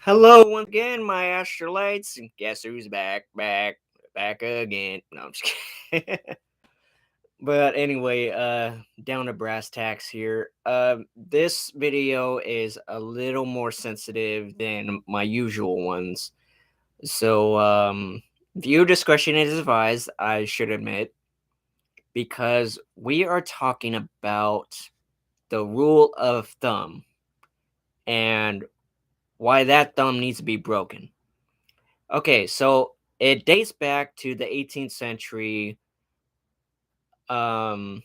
Hello once again, my astrolites. And guess who's back again. No, I'm just kidding. But anyway, down to brass tacks here. This video is a little more sensitive than my usual ones. So, viewer discretion is advised, I should admit, because we are talking about the rule of thumb and why that thumb needs to be broken. Okay, so it dates back to the 18th century. Um,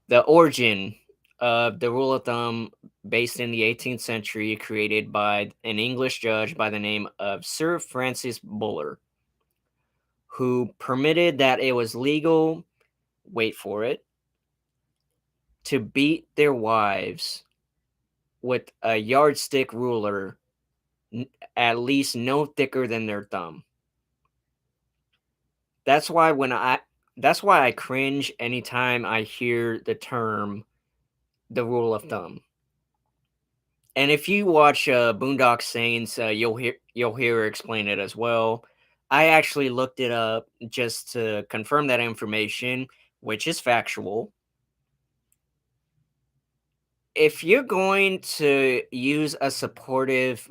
the origin of the rule of thumb, based in the 18th century, created by an English judge by the name of Sir Francis Buller, who permitted that it was legal, wait for it, to beat their wives with a yardstick ruler at least no thicker than their thumb. That's why when I that's why I cringe anytime I hear the term the rule of thumb. And if you watch Boondock Saints, you'll hear her explain it as well. I actually looked it up just to confirm that information, which is factual. If you're going to use a supportive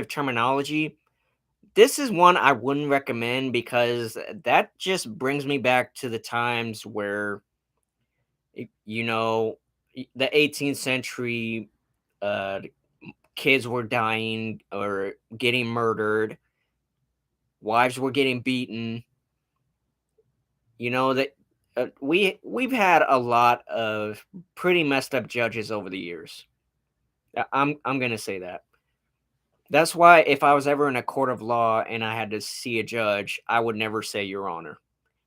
terminology, this is one I wouldn't recommend because that just brings me back to the times where the 18th century, uh kids were dying or getting murdered, wives were getting beaten. That we've had a lot of pretty messed up judges over the years. I'm going to say that. That's why if I was ever in a court of law and I had to see a judge, I would never say your honor.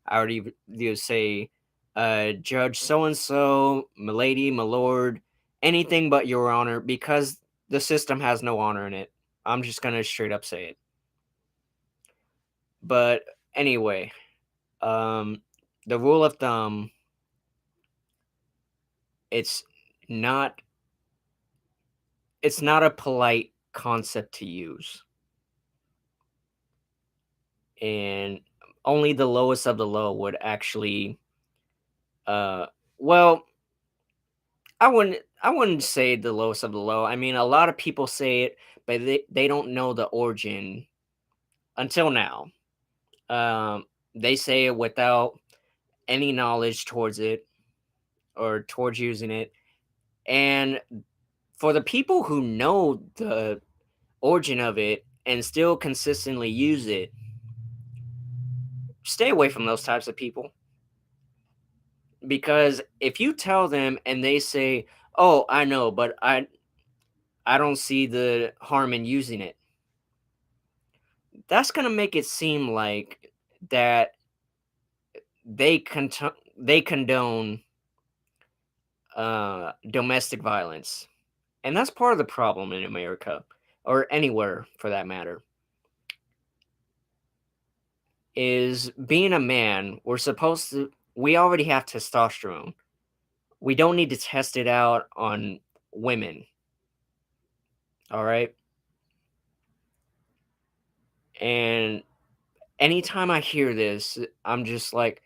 I would either say, Judge so and so, milady, my lord, anything but your honor, because the system has no honor in it. I'm just gonna straight up say it. But anyway, um, the rule of thumb, it's not it's not a polite concept to use, and only the lowest of the low would actually, uh, well, I wouldn't say the lowest of the low. I mean, a lot of people say it, but they don't know the origin until now. Um, they say it without any knowledge towards it or towards using it. And for the people who know the origin of it and still consistently use it, stay away from those types of people. Because if you tell them and they say, "Oh, I know, but I don't see the harm in using it," that's gonna make it seem like that they condone domestic violence, and that's part of the problem in America, or anywhere for that matter. Is being a man, we already have testosterone. We don't need to test it out on women. All right, and anytime I hear this, I'm just like,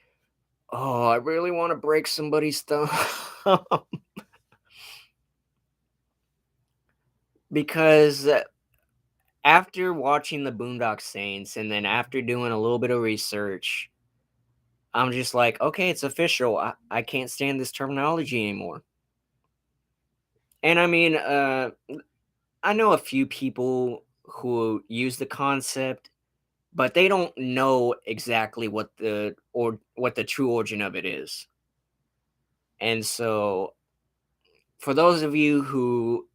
oh, I really want to break somebody's thumb. Because after watching the Boondock Saints and then after doing a little bit of research, I'm just like, okay, it's official. I can't stand this terminology anymore. And I mean, I know a few people who use the concept, but they don't know exactly what the true origin of it is. And so, for those of you who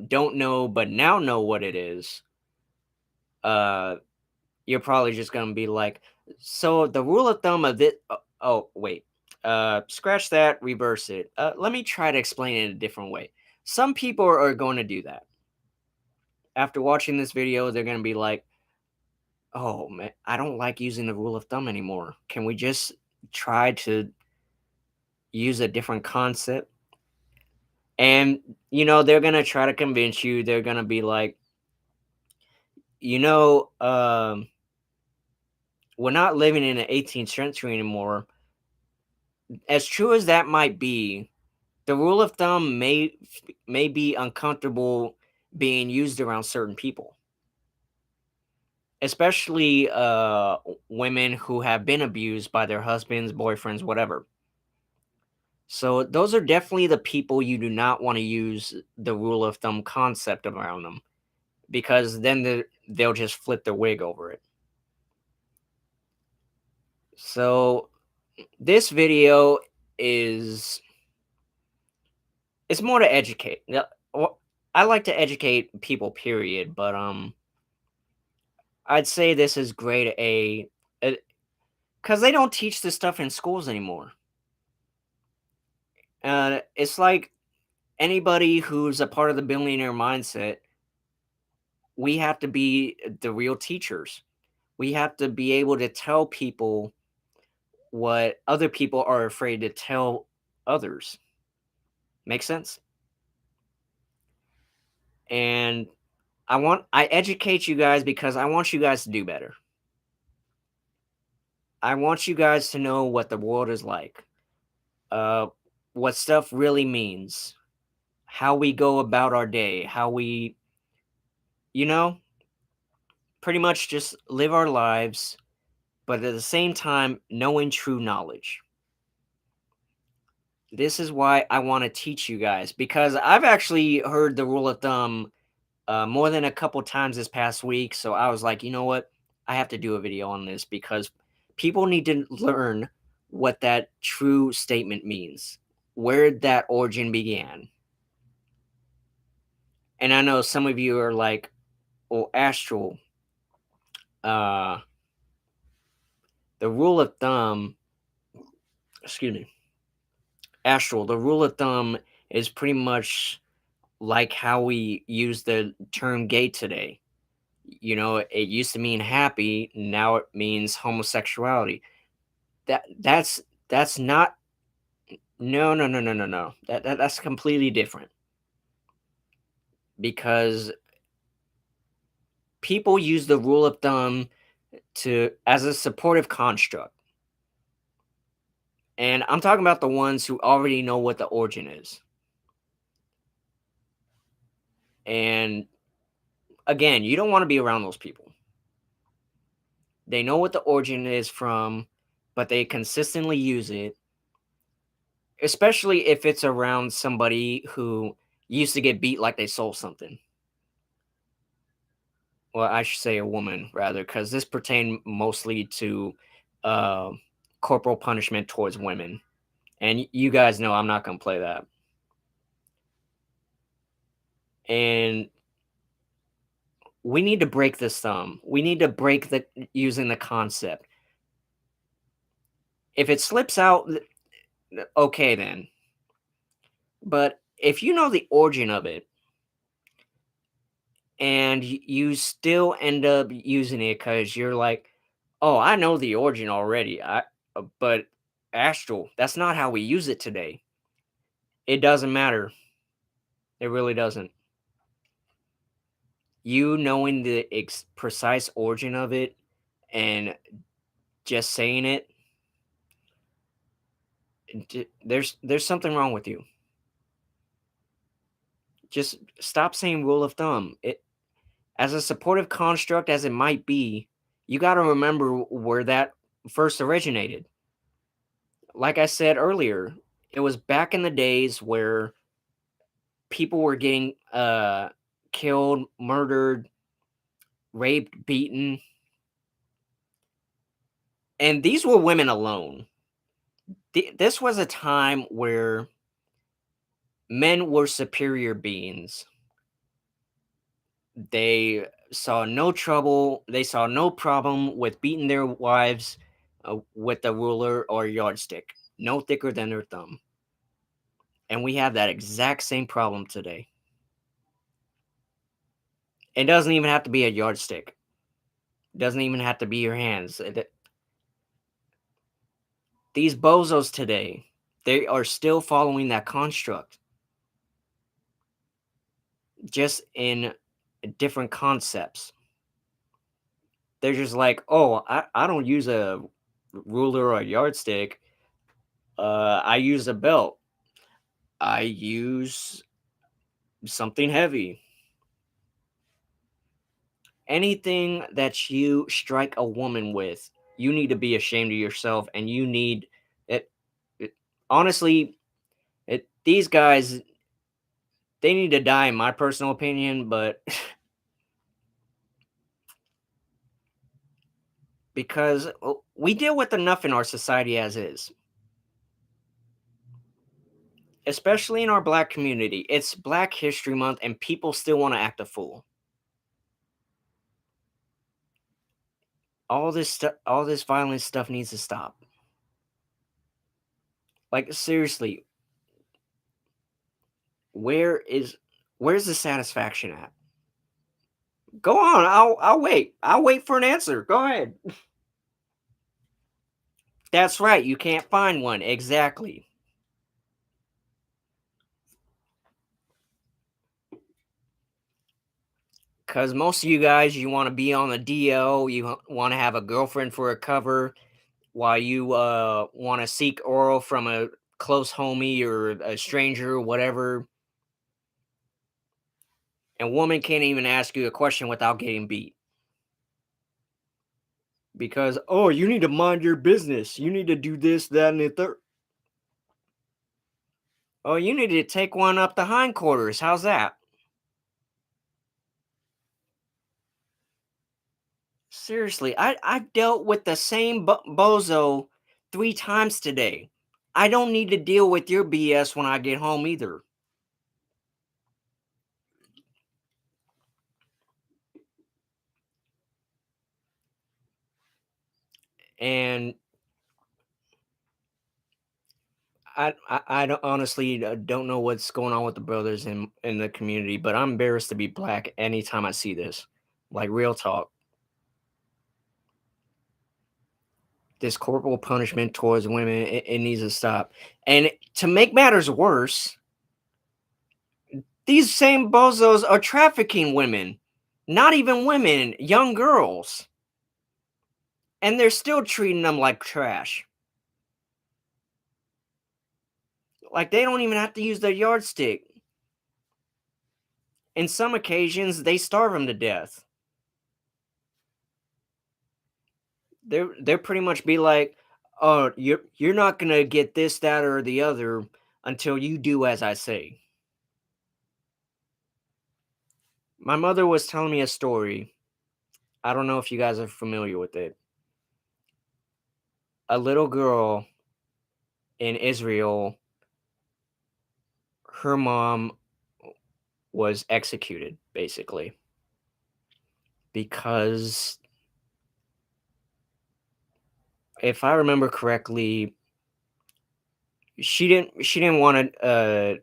don't know but now know what it is, uh, you're probably just gonna be like, so the rule of thumb of it. Oh, wait. Scratch that. Reverse it. Let me try to explain it in a different way. Some people are going to do that. After watching this video, they're gonna be like, "Oh man, I don't like using the rule of thumb anymore. Can we just try to use a different concept?" And they're gonna try to convince you. They're gonna be like, you know, we're not living in the 18th century anymore. As true as that might be, the rule of thumb may be uncomfortable being used around certain people, especially women who have been abused by their husbands, boyfriends, whatever. So those are definitely the people you do not want to use the rule of thumb concept around them, because then they'll just flip their wig over it. So this video is it's more to educate. Yeah, well, I like to educate people, period. But I'd say this is grade A, because they don't teach this stuff in schools anymore. It's like anybody who's a part of the billionaire mindset. We have to be the real teachers. We have to be able to tell people what other people are afraid to tell others. Make sense? And I educate you guys because I want you guys to do better. I want you guys to know what the world is like, uh, what stuff really means, how we go about our day, how we, you know, pretty much just live our lives, but at the same time, knowing true knowledge. This is why I want to teach you guys, because I've actually heard the rule of thumb more than a couple times this past week. So I was like, you know what? I have to do a video on this because people need to learn what that true statement means, where that origin began. And I know some of you are like, "Oh, Astral, uh, the rule of thumb, excuse me, Astral, the rule of thumb is pretty much like how we use the term gay today. It used to mean happy, now it means homosexuality. That's not no, no, no, no, no, no. That's completely different because people use the rule of thumb to as a supportive construct. And I'm talking about the ones who already know what the origin is. And again, you don't want to be around those people. They know what the origin is from, but they consistently use it, especially if it's around somebody who used to get beat like they sold something. Well, I should say a woman rather, because this pertained mostly to uh, corporal punishment towards women. And you guys know I'm not going to play that. And we need to break this thumb. We need to break the using the concept. If it slips out, okay then. But if you know the origin of it and you still end up using it because you're like, oh, I know the origin already. But Astral, that's not how we use it today. It doesn't matter. It really doesn't. You knowing the precise origin of it and just saying it, there's something wrong with you. Just stop saying rule of thumb. It as a supportive construct as it might be, you got to remember where that first originated. Like I said earlier, it was back in the days where people were getting killed, murdered, raped, beaten, and these were women alone. This was a time where men were superior beings. They saw no trouble, they saw no problem with beating their wives with a ruler or a yardstick, no thicker than their thumb. And we have that exact same problem today. It doesn't even have to be a yardstick. It doesn't even have to be your hands. These bozos today, they are still following that construct. just in different concepts. They're just like, "Oh, I don't use a ruler or a yardstick. I use a belt. I use something heavy." Anything that you strike a woman with, you need to be ashamed of yourself, and you need it. it honestly, these guys, they need to die, in my personal opinion. But because we deal with enough in our society as is, especially in our black community. It's Black History Month, and people still want to act a fool. All this stuff, all this violent stuff needs to stop. Like, seriously, where is where's the satisfaction at? Go on. I'll wait. I'll wait for an answer. Go ahead. That's right. You can't find one. Exactly. Because most of you guys, you want to be on the DL. You want to have a girlfriend for a cover, while you want to seek oral from a close homie or a stranger or whatever. And woman can't even ask you a question without getting beat. Because, oh, you need to mind your business. You need to do this, that, and the third. Oh, you need to take one up the hindquarters. How's that? Seriously, I've dealt with the same bozo 3 times today. I don't need to deal with your BS when I get home either. And I don't, honestly don't know what's going on with the brothers in the community, but I'm embarrassed to be black anytime I see this. Like, real talk. This corporal punishment towards women, it needs to stop. And to make matters worse, these same bozos are trafficking women. Not even women, young girls. And they're still treating them like trash. Like, they don't even have to use their yardstick. In some occasions, they starve them to death. They're pretty much be like, "Oh, you're not gonna get this, that, or the other until you do as I say." My mother was telling me a story. I don't know if you guys are familiar with it. A little girl in Israel, her mom was executed basically because, if I remember correctly, she didn't want to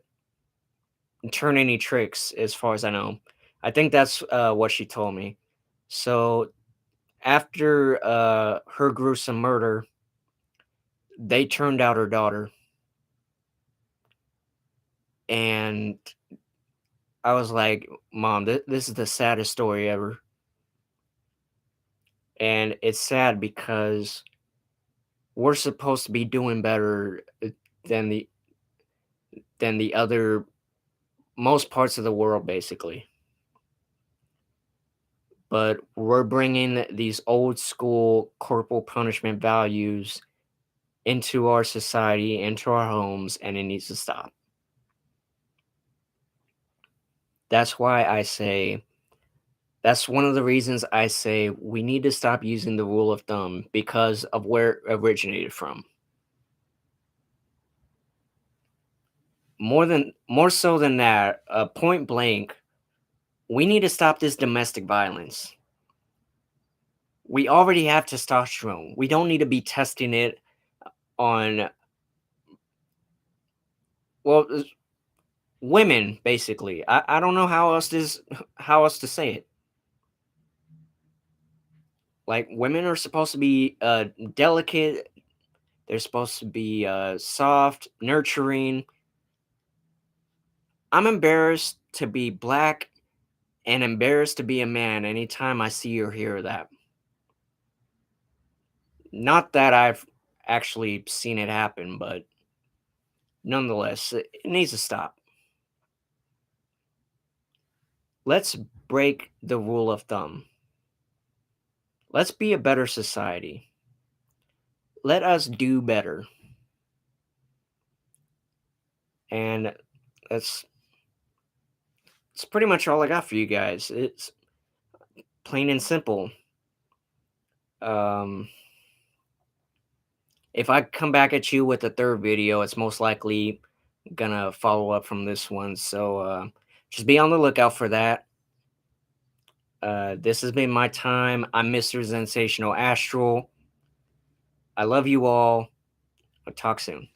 turn any tricks, as far as I know. I think that's what she told me. So after her gruesome murder, they turned out her daughter, and I was like, "Mom, this is the saddest story ever." And it's sad because we're supposed to be doing better than the other most parts of the world, basically. But we're bringing these old school corporal punishment values into our society, into our homes, and it needs to stop. That's why I say that's one of the reasons I say we need to stop using the rule of thumb, because of where it originated from. More so than that, point blank, we need to stop this domestic violence. We already have testosterone. We don't need to be testing it on, well, women, basically. I don't know how else to say it. Like, women are supposed to be delicate. They're supposed to be soft, nurturing. I'm embarrassed to be black and embarrassed to be a man anytime I see or hear that. Not that I've actually seen it happen, but nonetheless, it needs to stop. Let's break the rule of thumb. Let's be a better society. Let us do better. And that's pretty much all I got for you guys. It's plain and simple. Um, if I come back at you with a third video, it's most likely gonna follow up from this one. So just be on the lookout for that. This has been my time. I'm Mr. Sensational Astral. I love you all. I'll talk soon.